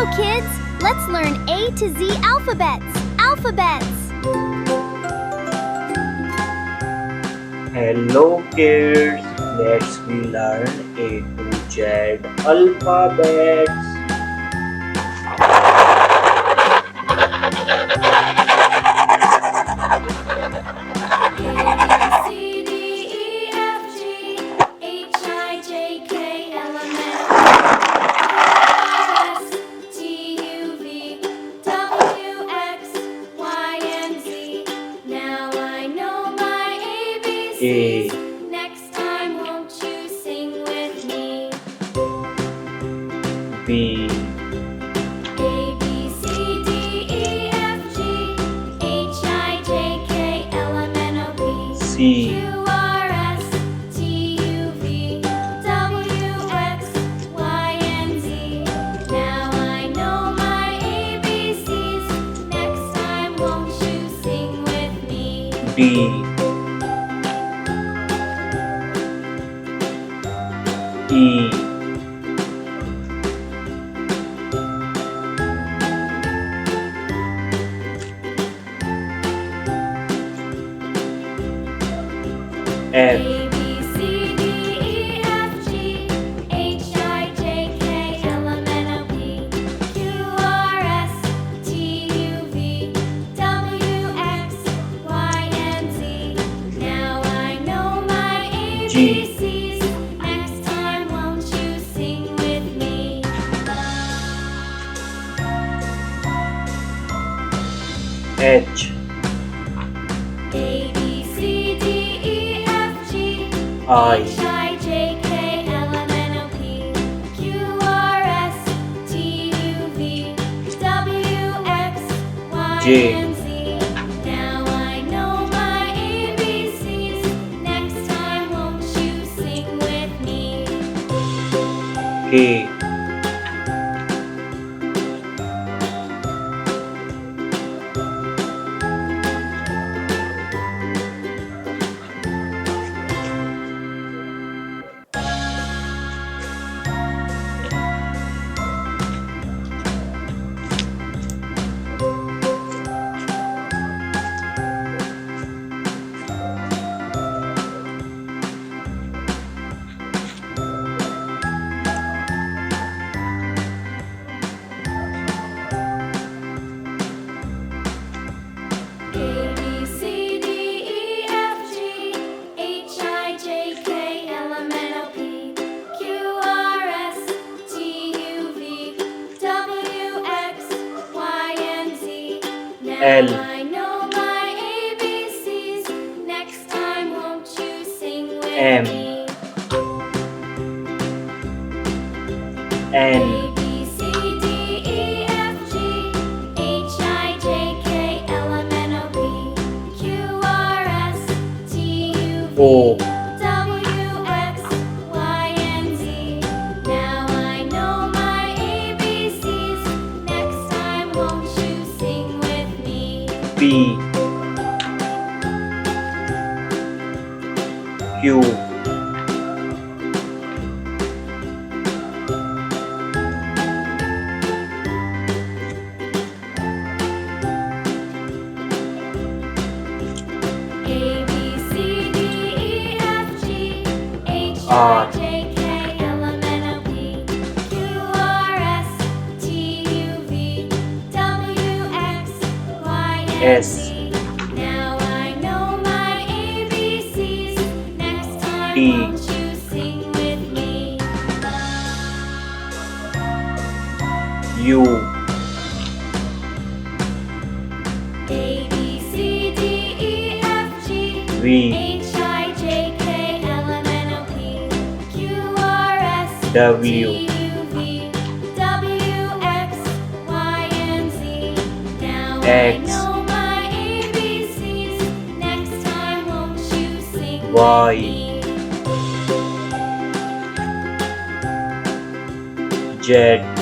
Hello, kids! Let's learn A to Z alphabets. Hello, kids! Let's learn A to Z alphabets. A. Next time, won't you sing with me? B. A, B, C, D, E, F, G, H, I, J, K, L, M, N, O, P, C. Q, R, S, T, U, V, W, X, Y, and Z. Now I know my ABCs. Next time, won't you sing with me? D. E. F. A, B, C, D, E, F, G, H, I, J, K, L, M, N, O, P, Q, R, S, T, U, V, W, X, Y, and Z. Now I know my ABCs. Next time, won't you sing with me? H. A, B, C, D, E, F, G, I. H, I, J, K, L, M, N, O, P, Q, R, S, T, U, V, W, X, Y, J. and Z. Now I know my ABCs. Next time, won't you sing with me? K. A, B, C, D, E, F, G, H, I, J, K, L, M, N, O, P, Q, R, S, T, U, V, W, X, Y, and Z. Now L. I know my ABCs. Next time, won't you sing with M. me? N. A, B, C, D, E, F, G, H, I, J, K, L, M, N, O, P, Q, R, S, T, U, V, O. W, X, Y, and Z. Now I know my ABCs. Next time, won't you sing with me? P. Q. A, B, C, D, E, F, G, H, R. I, J, K, L, M, N, O, P, Q, R, S, T, U, V, W, X, Y, and S. Z. Now I know my ABCs. Next time, T. won't you sing with me? U. A, B, C, D, E, F, G, V. H, I, J, K, L, M, N, O, P, Q, R, S, W. T, U, V, W, X, Y, and Z. Now I X. know my ABCs. Next time, won't you sing Y. with me? Z.